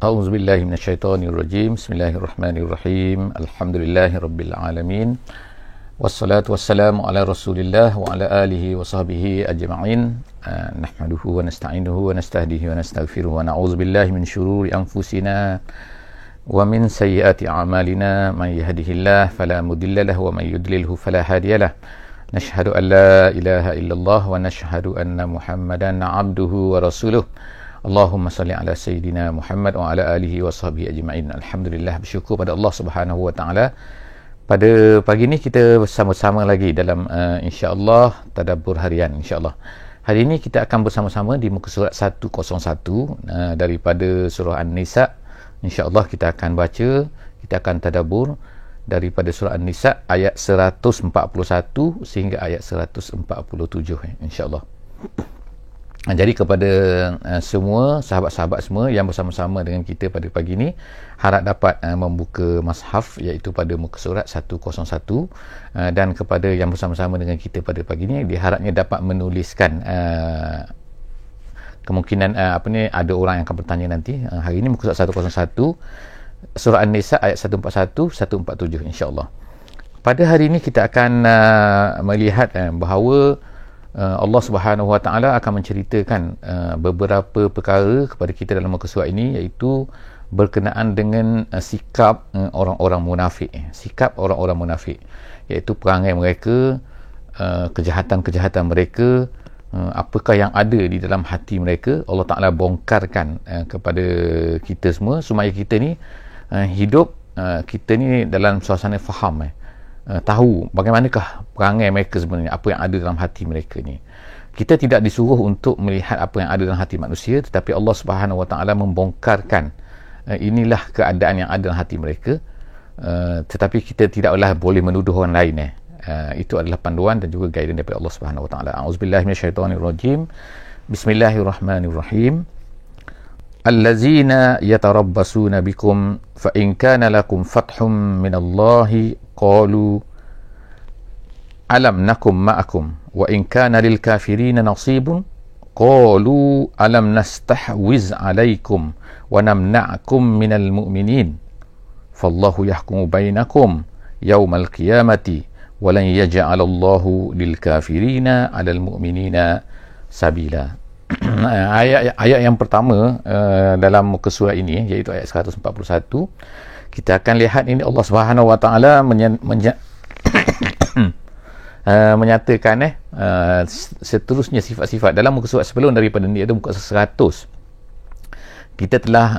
A'udzubillahi minasyaitonirrajim. Bismillahirrahmanirrahim. Alhamdulillahirabbil alamin. Wassalatu wassalamu ala Rasulillah wa ala alihi wa sahbihi ajma'in. Nahmaduhu wa nasta'inuhu wa nastahdihi wa nastaghfiruhu wa na'udzubillahi min syururi anfusina wa min sayyiati a'malina. Man yahdihillahu fala mudilla lahu wa man yudlilhu fala hadiya lahu. Nashhadu an la ilaha illallah wa nashhadu anna Muhammadan 'abduhu wa rasuluh. Allahumma salli ala Sayyidina Muhammad wa ala alihi wa sahbihi ajma'in. Alhamdulillah, bersyukur pada Allah Subhanahu wa taala. Pada pagi ni kita bersama-sama lagi dalam insya-Allah tadabbur harian insya-Allah. Hari ini kita akan bersama-sama di muka surat 101 daripada surah An-Nisa. Insya-Allah kita akan baca, kita akan tadabbur daripada surah An-Nisa ayat 141 sehingga ayat 147 insya-Allah. Jadi kepada semua sahabat-sahabat semua yang bersama-sama dengan kita pada pagi ini, harap dapat membuka mushaf iaitu pada muka surat 101, dan kepada yang bersama-sama dengan kita pada pagi ini diharapnya dapat menuliskan kemungkinan ada orang yang akan bertanya nanti. Hari ini muka surat 101 surah An-Nisa ayat 141 147 insya-Allah. Pada hari ini kita akan melihat bahawa Allah Subhanahu Wa Taala akan menceritakan beberapa perkara kepada kita dalam muka surat ini, iaitu berkenaan dengan sikap orang-orang munafik. Sikap orang-orang munafik, iaitu perangai mereka, kejahatan-kejahatan mereka, apakah yang ada di dalam hati mereka. Allah Taala bongkarkan kepada kita semua supaya kita ni hidup, kita ni dalam suasana faham, tahu bagaimanakah perangai mereka sebenarnya, apa yang ada dalam hati mereka ni. Kita tidak disuruh untuk melihat apa yang ada dalam hati manusia, tetapi Allah Subhanahu Wa Taala membongkarkan inilah keadaan yang ada dalam hati mereka, tetapi kita tidaklah boleh menuduh orang lain. Itu adalah panduan dan juga guidance daripada Allah Subhanahu Wa Taala. A'udzubillahi minasyaitonirrajim. Bismillahirrahmanirrahim. Allazina yatarabbasuna bikum fa in kana lakum fathum minallahi qalu alam nakum ma'akum wa in kana lil kafirina nasibun qalu alam nastahwiz alaikum wa namna'kum minal mu'minin fallahu yahkumu bainakum yawmal qiyamati wa lan yaj'alallahu lil kafirina 'alal mu'minina sabila. Ayat yang pertama dalam muka surat ini, iaitu ayat 141, kita akan lihat ini Allah Subhanahu Wa Taala menyatakan seterusnya sifat-sifat dalam muka surat sebelum daripada ini, iaitu muka surat 100. Kita telah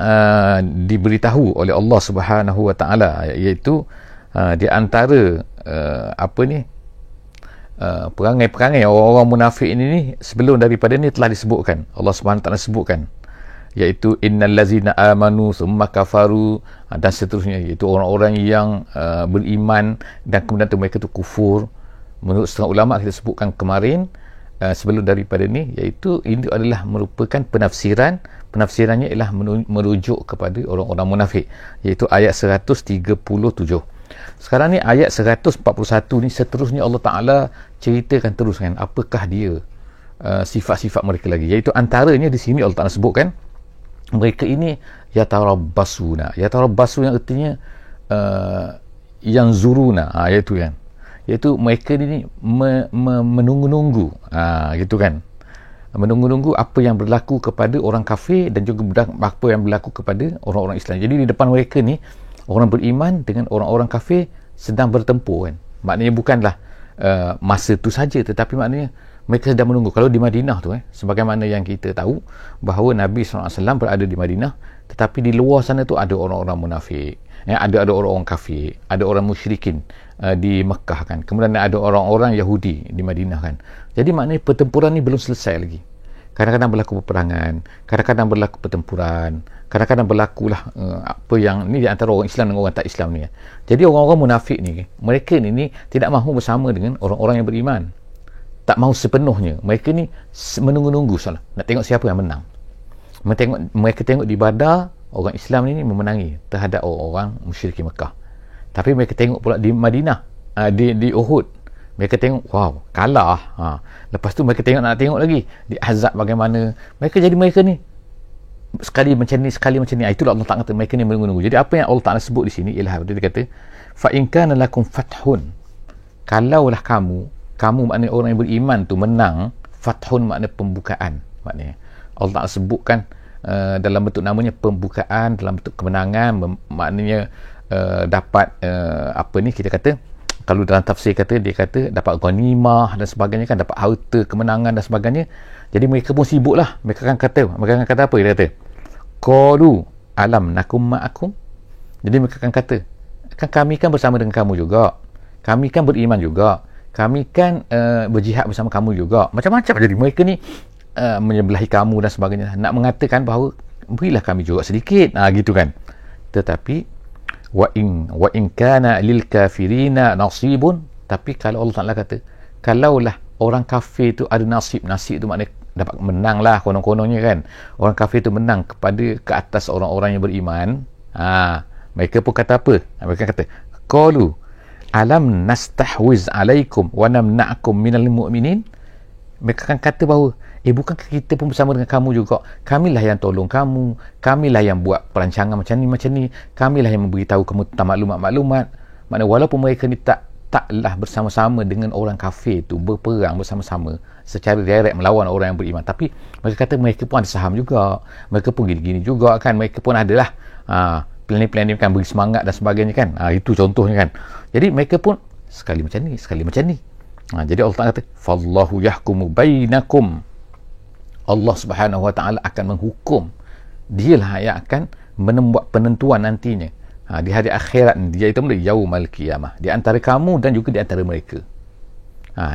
diberitahu oleh Allah Subhanahu Wa Taala, iaitu di antara perangai-perangai orang-orang munafik ini sebelum daripada ni telah disebutkan. Allah Subhanahu Wa Taala sebutkan, iaitu innal ladzina amanu summa kafaru, dan seterusnya, iaitu orang-orang yang beriman dan kemudian mereka tu kufur. Menurut setengah ulama kita sebutkan kemarin sebelum daripada ni, iaitu ini adalah merupakan penafsirannya ialah merujuk kepada orang-orang munafik, iaitu ayat 137. Sekarang ni ayat 141 ni seterusnya Allah Ta'ala ceritakan teruskan apakah dia sifat-sifat mereka lagi, iaitu antaranya di sini Allah Ta'ala sebutkan mereka ini yatarabbasuna. Yatarabbasu yang artinya yang zuruna, iaitu mereka ni menunggu-nunggu, gitu kan, menunggu-nunggu apa yang berlaku kepada orang kafir dan juga apa yang berlaku kepada orang-orang Islam. Jadi di depan mereka ni orang beriman dengan orang-orang kafir sedang bertempur, kan. Maknanya bukanlah masa tu saja, tetapi maknanya mereka sedang menunggu. Kalau di Madinah tu, sebagaimana yang kita tahu bahawa Nabi SAW berada di Madinah, tetapi di luar sana tu ada orang-orang munafik, ada orang-orang kafir, ada orang musyrikin di Mekah, kan. Kemudian ada orang-orang Yahudi di Madinah, kan. Jadi maknanya pertempuran ni belum selesai lagi. Kadang-kadang berlaku peperangan, kadang-kadang berlaku pertempuran, kadang-kadang berlakulah apa yang ni di antara orang Islam dengan orang tak Islam ni. Jadi orang-orang munafik ni, mereka ni tidak mahu bersama dengan orang-orang yang beriman. Tak mahu sepenuhnya. Mereka ni menunggu-nunggu salah, nak tengok siapa yang menang. Mereka tengok di Badar, orang Islam ni memenangi terhadap orang-orang musyrikin Mekah. Tapi mereka tengok pula di Madinah, di Uhud, mereka tengok, wow, kalah. Lepas tu mereka nak tengok lagi di Ahzab bagaimana. Mereka ni sekali macam ni, sekali macam ni. Itulah Allah Ta'ala kata mereka ni menunggu-nunggu. Jadi apa yang Allah Ta'ala sebut di sini ialah dia kata fa in kana lakum fathun, kalaulah kamu maknanya orang yang beriman tu menang. Fathun makna pembukaan, maknanya Allah Ta'ala sebutkan dalam bentuk namanya pembukaan, dalam bentuk kemenangan, maknanya dapat apa ni kita kata, kalau dalam tafsir kata, dia kata dapat ghanimah dan sebagainya kan, dapat harta, kemenangan dan sebagainya. Jadi mereka pun sibuk lah. Mereka akan kata apa? Dia kata qalu alam nakum ma'akum. Jadi mereka akan kata, kan kami kan bersama dengan kamu juga, kami kan beriman juga, kami kan berjihad bersama kamu juga. Macam-macam. Jadi mereka ni menyebelahi kamu dan sebagainya, nak mengatakan bahawa berilah kami juga sedikit, gitu kan. Tetapi wa in kana lil kafirina nasibun, tapi kalau Allah Taala kata kalaulah orang kafir tu ada nasib tu maknanya dapat menang lah konon-kononnya kan, orang kafir tu menang ke atas orang-orang yang beriman, mereka pun kata apa? Mereka kata qalu alam nastahwiz alaikum wa namna'akum minal mu'minin. Mereka akan kata bahawa bukankah kita pun bersama dengan kamu juga, kamilah yang tolong kamu, kamilah yang buat perancangan macam ni, kamilah yang memberitahu kamu tentang maklumat. Maknanya walaupun mereka ni taklah bersama-sama dengan orang kafir tu berperang bersama-sama secara direct melawan orang yang beriman, tapi mereka kata mereka pun ada saham juga, mereka pun gini-gini juga kan, mereka pun adalah plan-plan kan, beri semangat dan sebagainya kan. Itu contohnya kan. Jadi mereka pun sekali macam ni. Jadi Allah Ta'ala kata fallahu yahkumu bainakum, Allah Subhanahu Wa Ta'ala akan menghukum, dialah yang akan membuat penentuan nantinya di hari akhirat, dia itu yaumal qiyamah, di antara kamu dan juga di antara mereka.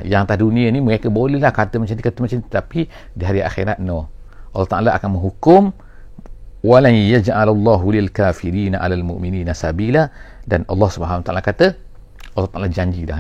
Yang atas dunia ni mereka bolehlah kata macam ni, tapi di hari akhirat no, Allah Ta'ala akan menghukum. Walan yaj'alallahu lil kafirina 'alal mu'minina sabila, dan Allah Subhanahu Wa Ta'ala kata, Allah Ta'ala janji dah,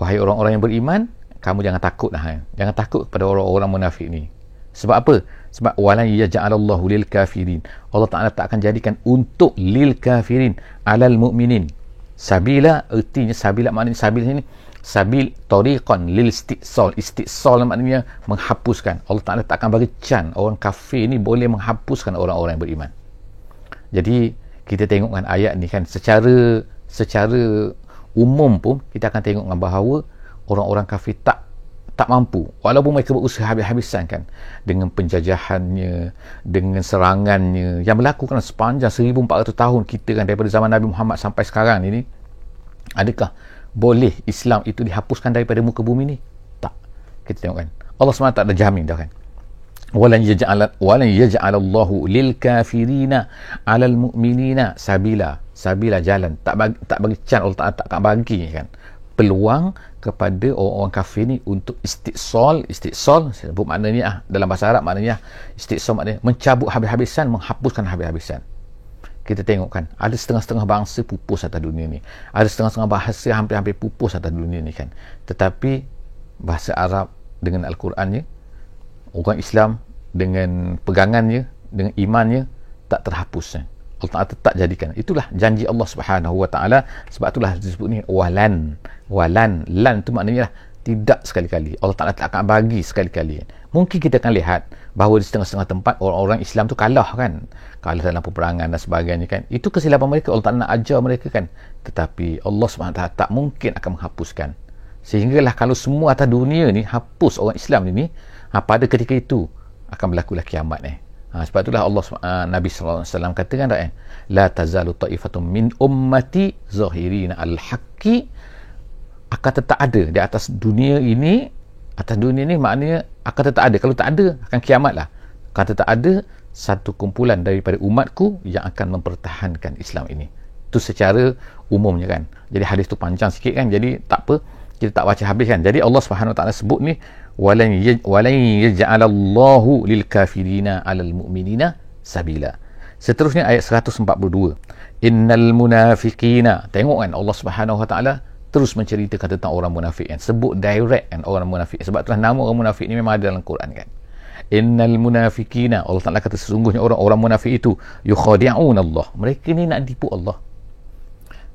wahai orang-orang yang beriman, kamu jangan takut dah, jangan takut kepada orang-orang munafik ni. Sebab apa? Sebab walan yaj'alallahu lil kafirin, Allah Ta'ala tak akan jadikan untuk lil kafirin 'alal mu'minin sabila. Artinya sabila maknanya sabil ni sabil tariqan lil istiqsal maknanya menghapuskan. Allah Ta'ala tak akan bagi can orang kafir ni boleh menghapuskan orang-orang yang beriman. Jadi kita tengok kan ayat ni kan, secara umum pun kita akan tengok kan bahawa orang-orang kafir tak mampu, walaupun mereka berusaha habis-habisan kan, dengan penjajahannya, dengan serangannya yang berlaku kan sepanjang 1400 tahun kita kan, daripada zaman Nabi Muhammad sampai sekarang ini. Adakah boleh Islam itu dihapuskan daripada muka bumi ni? Tak. Kita tengok kan, Allah SWT ada jamin dah kan, walan yaj'alallahu lil kafirina 'alal mu'minina sabila jalan, tak bagi can, Allah Ta'ala tak akan bagi kan peluang kepada orang-orang kafir ni untuk istiqsal sebut maknanya dalam bahasa Arab, maknanya istiqsal maknanya mencabut habis-habisan, menghapuskan habis-habisan. Kita tengok kan, ada setengah-setengah bangsa pupus atas dunia ni, ada setengah-setengah bahasa hampir-hampir pupus atas dunia ni kan, tetapi bahasa Arab dengan Al-Qurannya, orang Islam dengan pegangannya, dengan imannya tak terhapus. Allah Ta'ala tak jadikan. Itulah janji Allah Subhanahu Wa Ta'ala. Sebab itulah disebut ni walan, lan tu maknanya tidak sekali-kali. Allah Ta'ala tak akan bagi sekali-kali. Mungkin kita akan lihat bahawa di setengah-setengah tempat orang-orang Islam tu kalah dalam peperangan dan sebagainya kan. Itu kesilapan mereka, Allah Ta'ala nak ajar mereka kan. Tetapi Allah Subhanahu Wa Ta'ala tak mungkin akan menghapuskan. Sehinggalah kalau semua atas dunia ni hapus orang Islam ni, pada ketika itu akan berlakulah kiamat sebab itulah Nabi SAW katakan la tazalu ta'ifatun min ummati zahirina al-haqqi, akan tetap ada di atas dunia ini maknanya akan tetap ada, kalau tak ada akan kiamat lah, akan tetap ada satu kumpulan daripada umatku yang akan mempertahankan Islam ini. Itu secara umumnya kan. Jadi hadis tu panjang sikit kan, jadi tak apa, kita tak baca habis kan. Jadi Allah Subhanahu Wa Ta'ala sebut ni walan yaj'alallahu lil kafirina 'alal mu'minina sabila. Seterusnya ayat 142, innal munafiqina. Tengok kan Allah Subhanahu Wa Ta'ala terus menceritakan tentang orang munafik kan, sebut direct kan orang munafik. Sebab itulah nama orang munafik ni memang ada dalam Quran kan. Innal munafiqina, Allah Ta'ala kata sesungguhnya orang-orang munafik itu yukhadi'un Allah, mereka ni nak tipu Allah.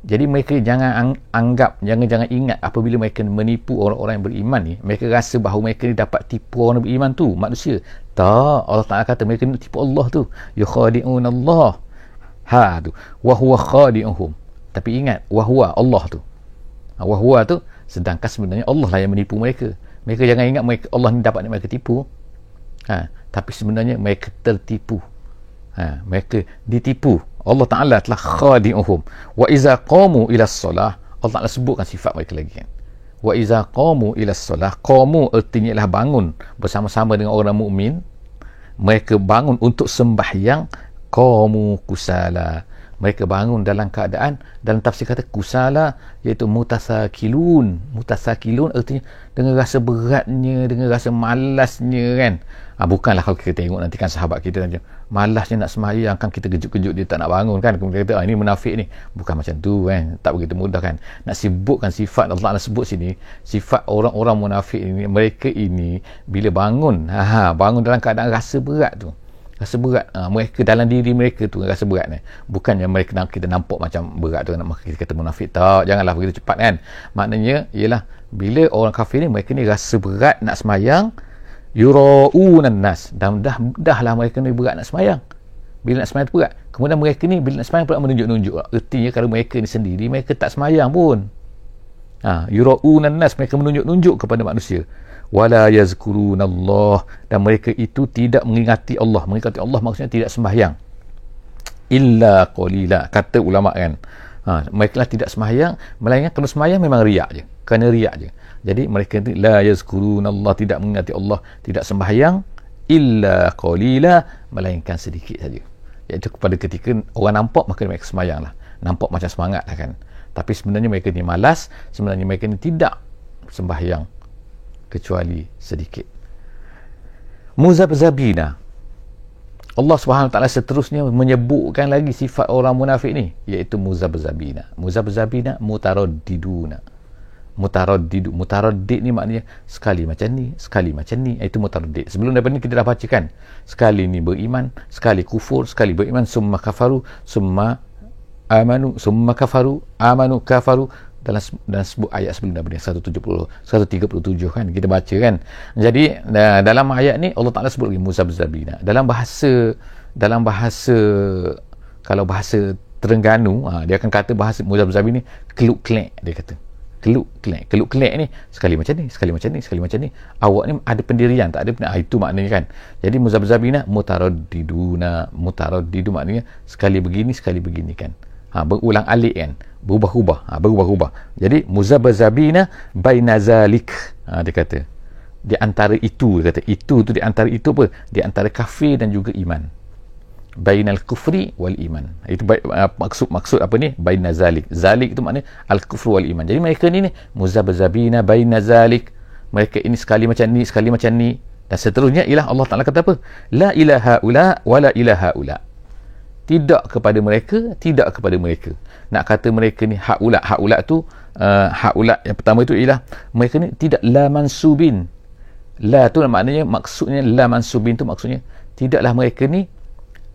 Jadi mereka jangan anggap, jangan ingat apabila mereka menipu orang-orang yang beriman ni, mereka rasa bahawa mereka ni dapat tipu orang beriman tu, manusia. Tak, Allah Ta'ala kata mereka ni tipu Allah tu. Yukhadi'un Allah. Ha tu. Wa huwa khadi'uhum. Tapi ingat, wa huwa Allah tu. Wa huwa tu, sedangkan sebenarnya Allah lah yang menipu mereka. Mereka jangan ingat mereka, Allah ni dapat mereka tipu. Tapi sebenarnya mereka tertipu. Mereka ditipu. Allah Ta'ala telah khadi'uhum. Wa iza qamu ila solah, Allah Ta'ala sebutkan sifat mereka lagi kan. Wa iza qamu ila solah, qamu artinya ialah bangun bersama-sama dengan orang mukmin. Mereka bangun untuk sembahyang, qamu kusala, mereka bangun dalam keadaan, dalam tafsir kata kusala, iaitu mutasakilun artinya dengan rasa beratnya, dengan rasa malasnya kan. Bukanlah kalau kita tengok nanti kan sahabat kita macam malasnya nak sembahyang kan, kita kejut-kejut dia tak nak bangun kan, kemudian kita ini munafik ni. Bukan macam tu kan, tak begitu mudah kan. Nak sebutkan sifat Allah Ta'ala sebut sini, sifat orang-orang munafik ini, mereka ini bila bangun, bangun dalam keadaan rasa berat tu, rasa berat, mereka dalam diri mereka tu rasa berat ni. Bukannya mereka kita nampak macam berat tu, maka kita kata munafik. Tak, janganlah begitu cepat kan. Maknanya ialah bila orang kafir ni, mereka ni rasa berat nak semayang, yura'unan nas, dahlah mereka ni berat nak semayang. Bila nak semayang tu berat, kemudian mereka ni bila nak semayang pula menunjuk-nunjuk. Artinya kalau mereka ni sendiri, mereka tak semayang pun. Yura'unan nas, mereka menunjuk-nunjuk kepada manusia. Wala yazkurunallah, dan mereka itu tidak mengingati Allah. Mengingati Allah maksudnya tidak sembahyang. Illa qalila, kata ulama kan. Mereka lah tidak sembahyang, melainkan kalau sembahyang memang riak je, kerana riak je. Jadi mereka itu la yazkurunallah, tidak mengingati Allah, tidak sembahyang, illa qalila, melainkan sedikit saja. Iaitu kepada ketika orang nampak, maka mereka sembahyang lah, nampak macam semangat lah kan. Tapi sebenarnya mereka ni malas, sebenarnya mereka ni tidak sembahyang kecuali sedikit. Muzabzabina, Allah Subhanahu Wa Taala seterusnya menyebutkan lagi sifat orang munafik ni, iaitu muzabzabina. Muzabzabina mutaraddiduna. Mutaraddid ni maknanya sekali macam ni, sekali macam ni, itu mutaraddid. Sebelum daripada ni kita dah bacakan, sekali ni beriman, sekali kufur, sekali beriman, summa kafaru, summa amanu, summa kafaru, amanu kafaru. Dalam sebut ayat sebelum daripada 137 kan kita baca kan. Jadi dalam ayat ni Allah Ta'ala sebut lagi muzabzabina. Dalam bahasa kalau bahasa Terengganu, dia akan kata bahasa muzabzabina ni keluk-kelek, dia kata keluk-kelek ni, sekali macam ni, sekali macam ni, sekali macam ni. Awak ni ada pendirian, tak ada itu maknanya kan. Jadi muzabzabina mutaraddidu maknanya sekali begini, sekali begini kan. Berulang alik kan, berubah-ubah. Jadi muzabzabina baina zalik, dia kata di antara itu, dia kata itu tu di antara itu apa, di antara kafir dan juga iman, bainal kufri wal iman. Itu maksud apa ni, baina zalik itu maknanya al kufru wal iman. Jadi mereka ni muzabzabina baina zalik, mereka ini sekali macam ni, sekali macam ni, dan seterusnya. Ialah Allah Ta'ala kata apa, la ilaha ula wa la ilaha ula, tidak kepada mereka, tidak kepada mereka. Nak kata mereka ni haula tu, haula yang pertama itu ialah mereka ni tidak la mansubin. La tu maknanya, maksudnya la mansubin tu maksudnya tidaklah mereka ni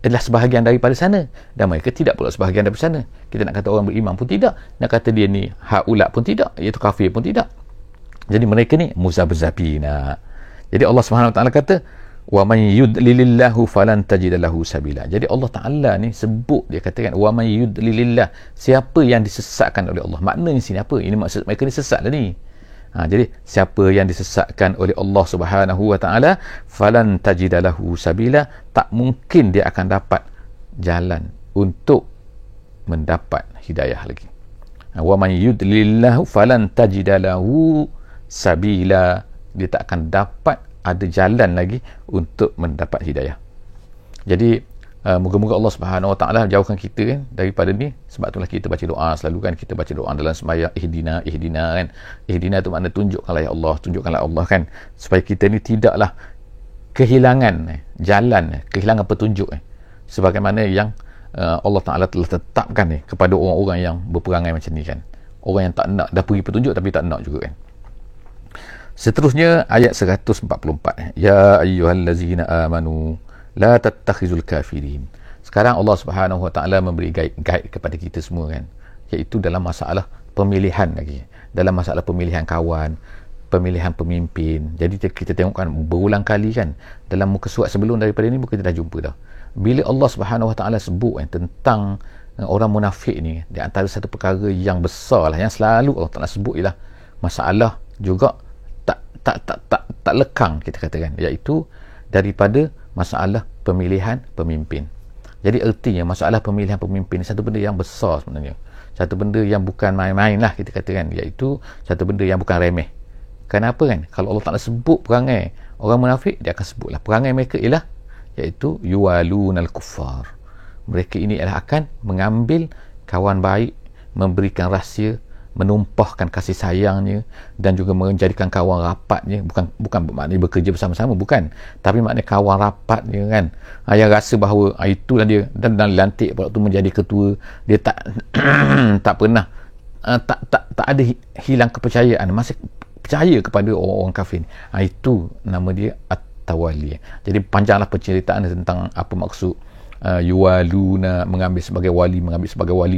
adalah sebahagian daripada sana, dan mereka tidak pula sebahagian daripada sana. Kita nak kata orang beriman pun tidak, nak kata dia ni haula pun tidak, iaitu kafir pun tidak. Jadi mereka ni muzabzabina. Jadi Allah Subhanahu Wa Taala kata wa man yudlilillahu falan tajid lahu sabila. Jadi Allah Ta'ala ni sebut, dia katakan wa man yudlilillah, siapa yang disesatkan oleh Allah. Maknanya sini apa? Ini maksud mereka ni sesat lah ni. Jadi siapa yang disesatkan oleh Allah Subhanahu Wa Ta'ala, falan tajid lahu sabila, tak mungkin dia akan dapat jalan untuk mendapat hidayah lagi. Wa man yudlilillahu falan tajid lahu sabila, dia tak akan dapat ada jalan lagi untuk mendapat hidayah. Jadi moga-moga Allah Subhanahu Wa Taala jauhkan kita kan daripada ni. Sebab itulah kita baca doa selalu kan, kita baca doa dalam sembahyang, ihdina kan. Ihdina tu makna tunjukkanlah ya Allah, tunjukkanlah Allah kan, supaya kita ni tidaklah kehilangan jalan, kehilangan petunjuk sebagaimana yang Allah Ta'ala telah tetapkan kepada orang-orang yang berperangai macam ni kan. Orang yang tak nak, dah pergi petunjuk tapi tak nak juga kan. Seterusnya ayat 144. Ya ayyuhallazina amanu la tattakhizul kafirin. Sekarang Allah Subhanahu Wa Taala memberi guide kepada kita semua kan. iaitu dalam masalah pemilihan lagi, dalam masalah pemilihan kawan, pemilihan pemimpin. Jadi kita tengok kan berulang kali kan dalam muka surat sebelum daripada ni kita dah jumpa dah, bila Allah Subhanahu Wa Taala sebut tentang orang munafik ni, di antara satu perkara yang besar lah yang selalu Allah Taala sebut ialah masalah juga tak lekang, kita katakan, iaitu daripada masalah pemilihan pemimpin. Jadi artinya masalah pemilihan pemimpin satu benda yang besar sebenarnya, satu benda yang bukan main-main lah, kita katakan, iaitu satu benda yang bukan remeh. Kenapa kan? Kalau Allah Ta'ala sebut perangai orang munafik, dia akan sebutlah perangai mereka ialah iaitu yuwalunal kuffar. Mereka ini adalah akan mengambil kawan baik, memberikan rahsia, menumpahkan kasih sayangnya, dan juga menjadikan kawan rapatnya. Bukan bermakna bekerja bersama-sama, bukan, tapi makna kawan rapatnya kan, yang rasa bahawa itulah dia, dan lantik waktu menjadi ketua dia tak tak pernah tak ada hilang kepercayaan, masih percaya kepada orang-orang kafir. Itu nama dia at-tawali. Jadi panjanglah penceritaan tentang apa maksud yuwaluna, mengambil sebagai wali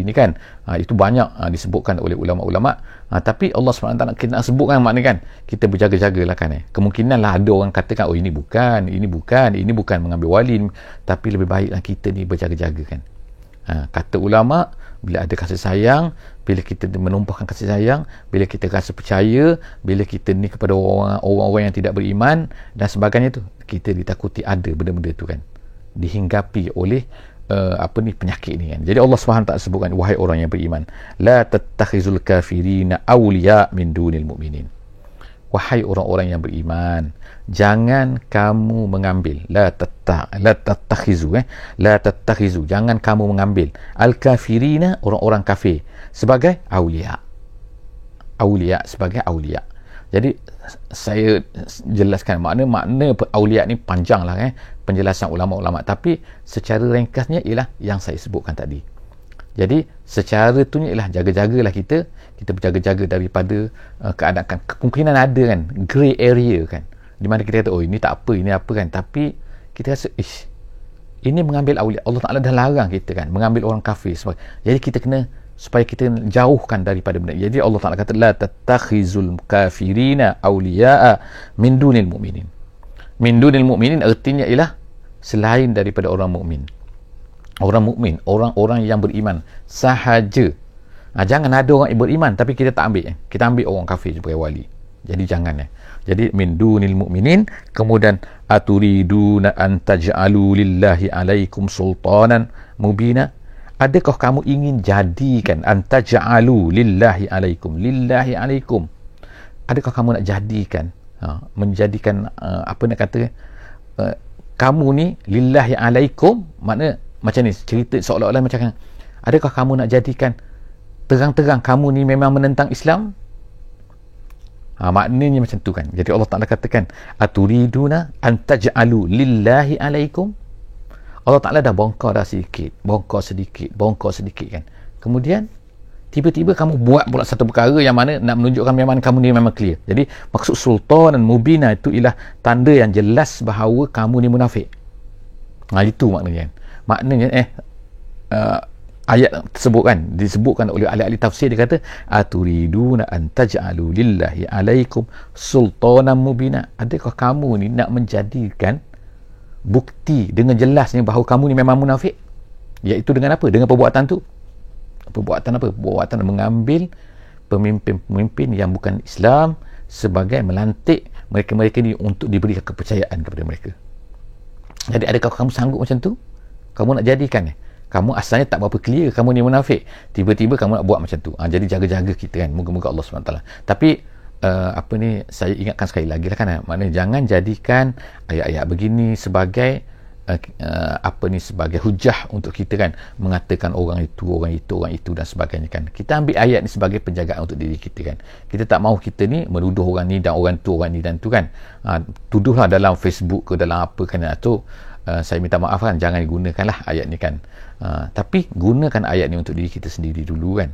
ni kan. Itu banyak disebutkan oleh ulama-ulama. Tapi Allah SWT kita nak sebutkan makna kan, kita berjaga-jagalah kan. Kemungkinan lah ada orang katakan, oh ini bukan mengambil wali, tapi lebih baiklah kita ni berjaga-jaga kan. Kata ulama, bila ada kasih sayang, bila kita menumpahkan kasih sayang, bila kita rasa percaya, bila kita ni kepada orang-orang yang tidak beriman dan sebagainya tu, kita ditakuti ada benda-benda tu kan, dihinggapi oleh penyakit ni kan. Jadi Allah SWT sebutkan, wahai orang yang beriman, la tattakhizul kafirina awliya min dunil mu'minin. Wahai orang-orang yang beriman, jangan kamu mengambil, la tattakhizu, jangan kamu mengambil al-kafirina, orang-orang kafir, sebagai awliya, sebagai awliya. Jadi saya jelaskan makna awliya ni panjang lah penjelasan ulama-ulama, tapi secara ringkasnya ialah yang saya sebutkan tadi. Jadi secara tu ialah jaga-jagalah kita berjaga-jaga daripada keadaan. Kemungkinan ada kan grey area kan, di mana kita kata, oh ini tak apa, ini apa kan, tapi kita rasa ini mengambil awliya. Allah Ta'ala dah larang kita kan mengambil orang kafir. Jadi kita kena, supaya kita jauhkan daripada benda. Jadi Allah Ta'ala kata, la tattakhizul kafirina awliya'a min dunil mu'minin. Min dunil mu'minin artinya ialah selain daripada orang mukmin. Orang mukmin, orang-orang yang beriman sahaja. Jangan ada orang yang beriman tapi kita tak ambil. Kita ambil orang kafir sebagai wali. Jadi jangan. Jadi min dunil mu'minin. Kemudian aturiduna an taj'alu lillahi alaikum sultanan mubina. Adakah kamu ingin jadikan an taj'alu lillahi alaikum, lillahi alaikum, adakah kamu nak jadikan menjadikan kamu ni lillahi alaikum, makna macam ni cerita seolah-olah macam, adakah kamu nak jadikan terang-terang kamu ni memang menentang Islam? Maknanya macam tu kan. Jadi Allah Ta'ala katakan, aturiduna an taj'alu lillahi alaikum. Allah Ta'ala dah bongkar sedikit kan. Kemudian tiba-tiba kamu buat pula satu perkara yang mana nak menunjukkan memang kamu ni memang clear. Jadi maksud sultan dan mubina itu ialah tanda yang jelas bahawa kamu ni munafik. Itu maknanya. Ayat tersebut kan disebutkan oleh ahli-ahli tafsir, dia kata aturiduna an taj'alu lillahi alaikum sultanan mubina. Adakah kamu ni nak menjadikan bukti dengan jelasnya bahawa kamu ni memang munafik? Iaitu dengan apa? Dengan perbuatan tu. Perbuatan apa? Perbuatan mengambil pemimpin-pemimpin yang bukan Islam sebagai melantik mereka-mereka ni untuk diberikan kepercayaan kepada mereka. Jadi adakah kamu sanggup macam tu? Kamu nak jadikan kamu asalnya tak berapa clear kamu ni munafik, tiba-tiba kamu nak buat macam tu. Jadi jaga-jaga kita kan. Moga-moga Allah SWT. Tapi saya ingatkan sekali lagi lah kan, maknanya jangan jadikan ayat-ayat begini sebagai sebagai hujah untuk kita kan mengatakan orang itu dan sebagainya kan. Kita ambil ayat ni sebagai penjagaan untuk diri kita kan. Kita tak mahu kita ni menuduh orang ni dan orang ni dan tu kan. Tuduhlah dalam Facebook ke dalam apa kan, tu saya minta maaf kan, jangan gunakanlah ayat ni kan. Tapi gunakan ayat ni untuk diri kita sendiri dulu kan.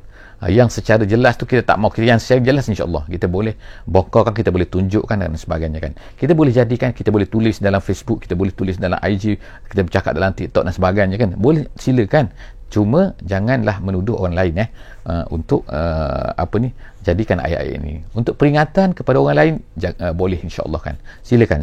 Yang secara jelas tu kita tak mahu, yang secara jelas insya-Allah kita boleh bongkarkan, kita boleh tunjukkan dan sebagainya kan. Kita boleh jadikan, kita boleh tulis dalam Facebook, kita boleh tulis dalam IG, kita bercakap dalam TikTok dan sebagainya kan. Boleh, silakan. Cuma janganlah menuduh orang lain untuk jadikan ayat-ayat ini untuk peringatan kepada orang lain. Boleh, insya-Allah kan. Silakan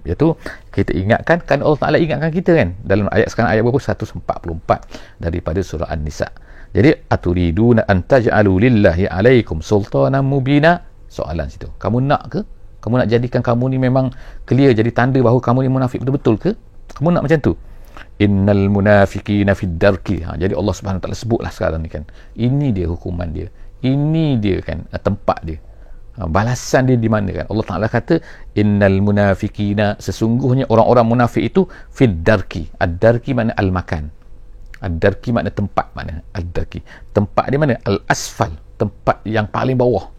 iaitu kita ingatkan kan, Allah Taala ingatkan kita kan dalam ayat sekarang, ayat berapa, 144 daripada surah An-Nisa. Jadi aturiduna an taj'alu lillahi alaikum sultanan mubina. Soalan situ, kamu nak ke? Kamu nak jadikan kamu ni memang clear jadi tanda bahawa kamu ni munafik betul-betul ke? Kamu nak macam tu? Innal munafiqina fid darki. Jadi Allah Subhanahu Wa Taala sebutlah sekarang ni kan, ini dia hukuman dia, ini dia kan tempat dia, balasan dia di mana kan. Allah Taala kata innal munafiqina, sesungguhnya orang-orang munafik itu fid darki. Ad-darki makna al-makan, ad-darki makna tempat, makna ad-darki tempat di mana, al-asfal, tempat yang paling bawah.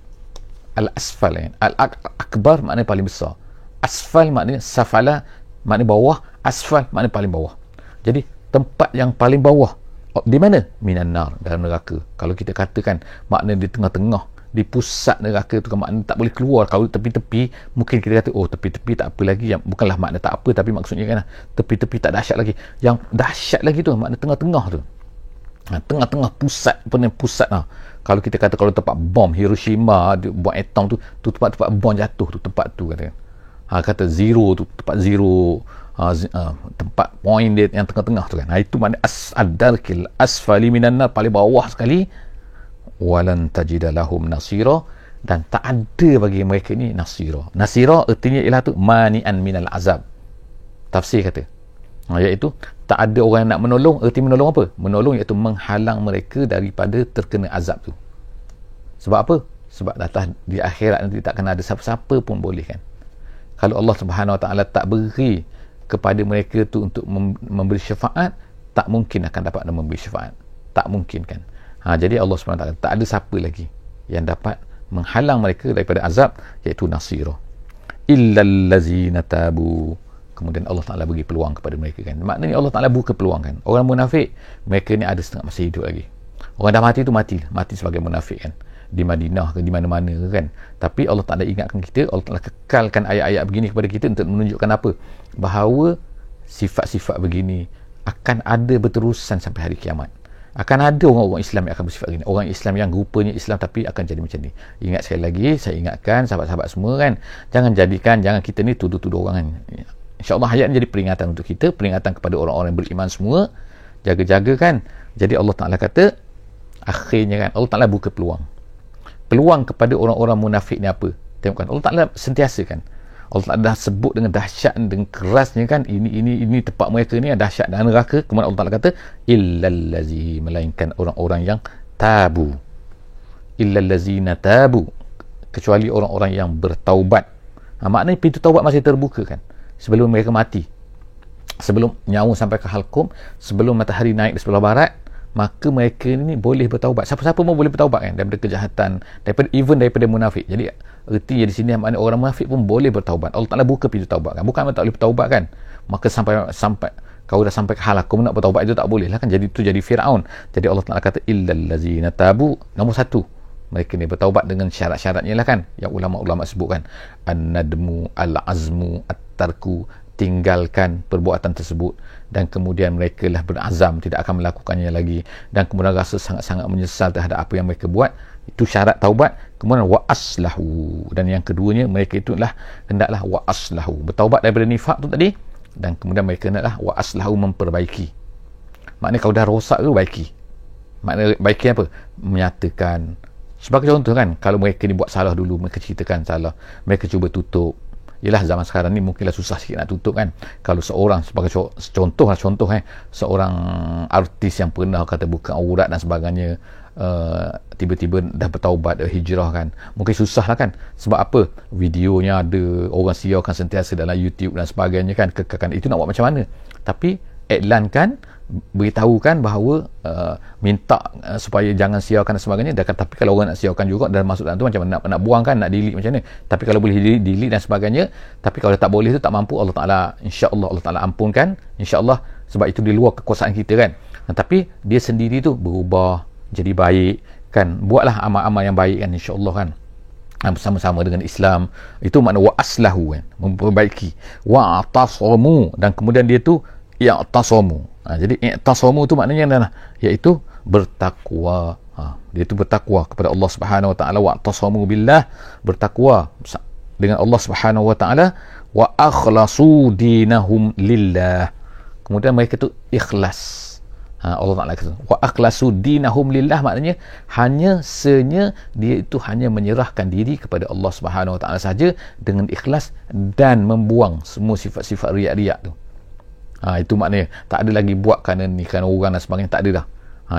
Al-asfal kan, al-akbar makna paling besar, asfal makna safala makna bawah, asfal makna paling bawah. Jadi tempat yang paling bawah di mana? Minan nar, dalam neraka. Kalau kita katakan makna di tengah-tengah, di pusat neraka tu kan, makna tak boleh keluar. Kalau tepi-tepi mungkin kita kata oh tepi-tepi tak apa lagi, yang bukanlah makna tak apa, tapi maksudnya kan tepi-tepi tak dahsyat lagi. Yang dahsyat lagi tu makna tengah-tengah tu. Tengah-tengah pusat, pusat lah. Kalau kita kata kalau tempat bom Hiroshima, bom atom tu tempat-tempat bom jatuh tu, tempat tu kata. Kata zero tu, tempat zero, tempat point dia yang tengah-tengah tu kan. Itu makna ad-darkil asfali minan nar, paling bawah sekali. Walan tajida lahum nasira, dan tak ada bagi mereka ni nasira. Nasira artinya ialah tu mani'an minal azab. Tafsir kata, iaitu tak ada orang yang nak menolong. Erti menolong apa? Menolong iaitu menghalang mereka daripada terkena azab tu. Sebab apa? Sebab datang di akhirat nanti tak kena ada siapa-siapa pun boleh kan. Kalau Allah Subhanahu Wa Taala tak beri kepada mereka tu untuk memberi syafaat, tak mungkin akan dapat memberi syafaat. Tak mungkin kan. Jadi Allah Subhanahu Wa Taala tak ada siapa lagi yang dapat menghalang mereka daripada azab, iaitu nasira. Illal ladzina tabu. Kemudian Allah Ta'ala bagi peluang kepada mereka kan. Maknanya Allah Ta'ala buka peluang kan. Orang munafik, mereka ni ada setengah masih hidup lagi. Orang dah mati tu mati sebagai munafik kan, di Madinah ke di mana-mana kan. Tapi Allah Ta'ala ingatkan kita, Allah Ta'ala kekalkan ayat-ayat begini kepada kita untuk menunjukkan apa? Bahawa sifat-sifat begini akan ada berterusan sampai hari kiamat. Akan ada orang-orang Islam yang akan bersifat begini. Orang Islam yang rupanya Islam tapi akan jadi macam ni. Ingat sekali lagi, saya ingatkan sahabat-sahabat semua kan, jangan kita ni tuduh-tuduh orang kan. InsyaAllah ayat ini jadi peringatan untuk kita, peringatan kepada orang-orang yang beriman semua. Jaga-jaga kan. Jadi Allah Ta'ala kata akhirnya kan, Allah Ta'ala buka peluang kepada orang-orang munafik ni apa? Tengok kan, Allah Ta'ala sentiasa kan, Allah Ta'ala dah sebut dengan dahsyat, dengan kerasnya kan, ini tempat mereka ni dahsyat dan neraka. Kemudian Allah Ta'ala kata illallazi, melainkan orang-orang yang tabu. Illallazina tabu, kecuali orang-orang yang bertaubat. Maknanya pintu taubat masih terbuka kan, sebelum mereka mati, sebelum nyawa sampai ke halkum, sebelum matahari naik di sebelah barat, maka mereka ni boleh bertaubat. Siapa-siapa pun boleh bertaubat kan, daripada kejahatan, daripada munafik. Jadi erti di sini makna orang munafik pun boleh bertaubat. Allah Ta'ala buka pintu taubat kan, bukan tak boleh bertaubat kan, maka sampai kau dah sampai ke halkum nak bertaubat itu tak boleh lah kan. Jadi itu jadi Fir'aun. Jadi Allah Ta'ala kata illal ladzina tabu, nombor satu, mereka ni bertaubat dengan syarat-syaratnya lah kan, yang ulama-ulama sebutkan, an-nadmu, al-azmu, at-tarku, tinggalkan perbuatan tersebut, dan kemudian mereka lah berazam tidak akan melakukannya lagi, dan kemudian rasa sangat-sangat menyesal terhadap apa yang mereka buat. Itu syarat taubat. Kemudian wa aslahu, dan yang keduanya mereka itulah hendaklah wa aslahu, bertaubat daripada nifak tu tadi, dan kemudian mereka hendaklah wa aslahu, memperbaiki. Maknanya kalau dah rosak tu baiki. Maknanya baiki apa? Menyatakan. Sebagai contoh kan, kalau mereka ni buat salah dulu, mereka ceritakan salah, mereka cuba tutup. Yelah, zaman sekarang ni mungkinlah susah sikit nak tutup kan. Kalau seorang, sebagai contoh seorang artis yang pernah kata buka aurat dan sebagainya, tiba-tiba dah bertaubat, hijrah kan, mungkin susah lah kan. Sebab apa? Videonya ada, orang siarkan sentiasa dalam YouTube dan sebagainya kan, kekalkan. Itu nak buat macam mana? Tapi iklankan, beritahukan bahawa minta supaya jangan siarkan dan sebagainya. Tapi kalau orang nak siarkan juga dan masuk dalam tu, macam mana nak buang kan, nak delete macam mana. Tapi kalau boleh delete dan sebagainya. Tapi kalau tak boleh tu, tak mampu, Allah Ta'ala, insya-Allah Allah Ta'ala ampunkan, insya-Allah. Sebab itu di luar kekuasaan kita kan. Tapi dia sendiri tu berubah jadi baik kan, buatlah amal-amal yang baik kan, insya-Allah kan, bersama-sama dengan Islam. Itu makna wa aslahu kan, memperbaiki. Wa atasamu, dan kemudian dia tu i'tasamu. Jadi i'tasamu tu maknanya adalah iaitu bertakwa. Dia itu bertakwa kepada Allah Subhanahu wa taala, wa i'tasamu billah, bertakwa dengan Allah Subhanahu wa taala, wa akhlasu dinahum lillah. Kemudian mereka itu ikhlas. Allah Ta'ala kata wa akhlasu dinahum lillah, maknanya hanya dia itu hanya menyerahkan diri kepada Allah Subhanahu wa taala saja dengan ikhlas dan membuang semua sifat-sifat riak-riak tu. Itu maknanya tak ada lagi buat kerana ni, kerana orang dan sebagainya, tak ada dah.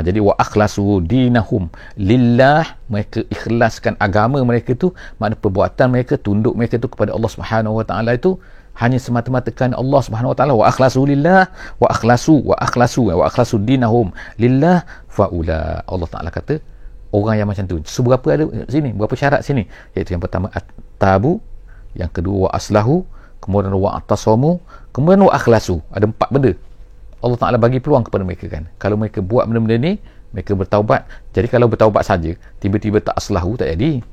Jadi wa akhlasu dinahum lillah, mereka ikhlaskan agama mereka tu, makna perbuatan mereka, tunduk mereka tu kepada Allah Subhanahu wa taala itu hanya semata-mata kerana Allah Subhanahu wa taala. Wa akhlasu lillah wa akhlasu dinahum lillah faula. Allah Taala kata orang yang macam tu. So berapa ada sini? Berapa syarat sini? Iaitu yang pertama at-tabu, yang kedua wa aslahu, kemudian wa atasamu, kemudian wa akhlasu. Ada 4 benda. Allah Taala bagi peluang kepada mereka kan. Kalau mereka buat benda-benda ni, mereka bertaubat. Jadi kalau bertaubat saja, tiba-tiba tak aslahu, tak jadi.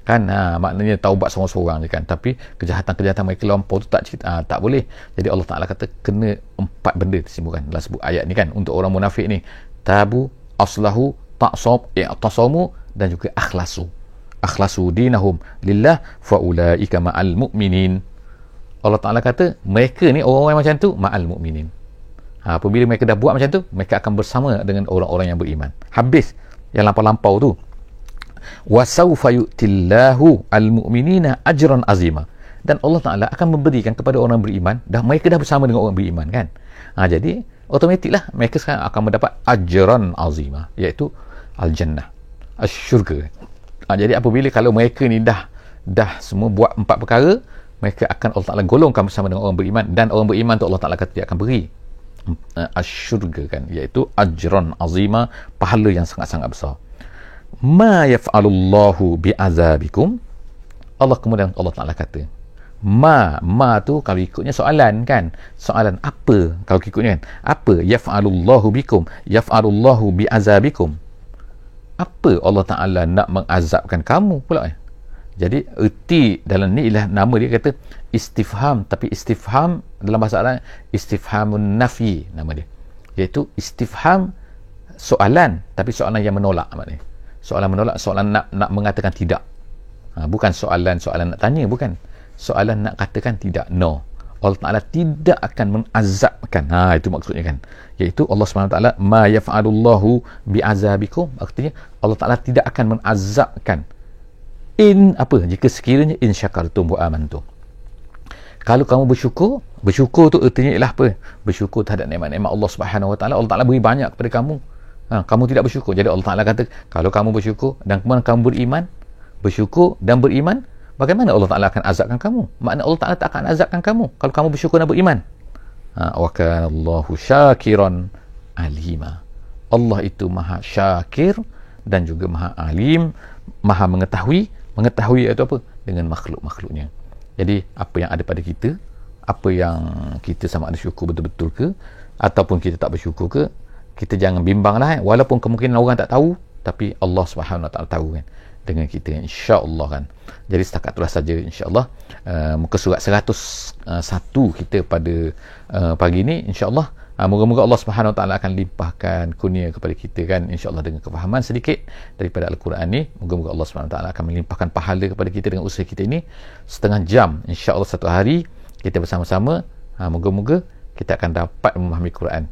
Kan maknanya taubat seorang-seorang je kan, tapi kejahatan-kejahatan mereka lampau tu tak boleh. Jadi Allah Taala kata kena 4 benda disebutkan dalam sebut ayat ni kan, untuk orang munafik ni: tabu, aslahu, ta'sab, i'tasamu, dan juga akhlasu dinahum lillah faulaika ma'al mu'minin. Allah Taala kata mereka ni orang-orang macam tu ma'al mu'minin. Apabila mereka dah buat macam tu, mereka akan bersama dengan orang-orang yang beriman. Habis yang lampau-lampau tu. Wasaufa yu'tillahu al-mu'minina ajran azima, dan Allah Ta'ala akan memberikan kepada orang beriman, dah mereka dah bersama dengan orang beriman kan. Jadi automatiklah mereka sekarang akan mendapat ajran azima, iaitu al-jannah, syurga. Jadi apabila kalau mereka ni dah semua buat 4 perkara, mereka akan Allah Ta'ala golongkan bersama dengan orang beriman, dan orang beriman tu Allah Ta'ala kata dia akan beri syurga kan, iaitu ajran azima, pahala yang sangat-sangat besar. Ma yaf'alullahu bi'azabikum. Kemudian Allah Ta'ala kata ma tu kalau ikutnya soalan kan, soalan apa kalau ikutnya kan, apa yaf'alullahu bikum, yaf'alullahu bi'azabikum, apa Allah Ta'ala nak mengazabkan kamu pula. Jadi erti dalam ni ialah nama dia kata istifham, tapi istifham dalam bahasa Arab istifhamun nafi nama dia, iaitu istifham soalan, tapi soalan yang menolak maknanya. Soalan menolak, soalan nak mengatakan tidak. Bukan soalan nak tanya, bukan. Soalan nak katakan tidak, no. Allah Ta'ala tidak akan mengazabkan. Itu maksudnya kan. Iaitu Allah SWT, ma yaf'alullahu bi'azabikum. Artinya Allah Ta'ala tidak akan mengazabkan. Jika sekiranya in syakartum wa amantum. Kalau kamu bersyukur tu artinya ialah apa? Bersyukur terhadap nikmat-nikmat Allah Subhanahu wa taala. Allah Ta'ala beri banyak kepada kamu. Kamu tidak bersyukur. Jadi Allah Ta'ala kata, kalau kamu bersyukur dan kemudian kamu beriman, bersyukur dan beriman, bagaimana Allah Ta'ala akan azabkan kamu? Makna Allah Ta'ala tak akan azabkan kamu kalau kamu bersyukur dan beriman. Wa kana Allahu syakiran alima. Allah itu maha syakir dan juga maha alim, maha mengetahui itu apa? Dengan makhluk-makhluknya. Jadi apa yang ada pada kita, apa yang kita sama ada syukur betul-betul ke, ataupun kita tak bersyukur ke, kita jangan bimbanglah walaupun kemungkinan orang tak tahu, tapi Allah Subhanahu Wa Taala tahu kan dengan kita, insya-Allah kan. Jadi setakat itulah saja insya-Allah muka surat 101 kita pada pagi ini, insya-Allah. Moga-moga Allah Subhanahu Wa Taala akan limpahkan kurnia kepada kita kan, insya-Allah, dengan kefahaman sedikit daripada Al-Quran ni. Moga-moga Allah Subhanahu Wa Taala akan melimpahkan pahala kepada kita dengan usaha kita ini. Setengah jam insya-Allah satu hari kita bersama-sama. Moga-moga kita akan dapat memahami Quran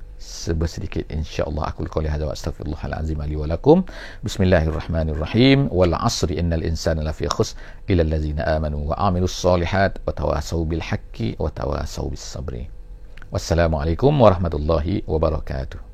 sedikit insya-Allah. Aku qouli hadza wa astaghfirullahal azim li wa lakum. Bismillahirrahmanirrahim. Wal 'asri innal insana lafi khusr illa allazina amanu wa 'amilus solihat wa tawasaw bil haqqi wa tawasaw bis sabri. Wassalamualaikum warahmatullahi wabarakatuh.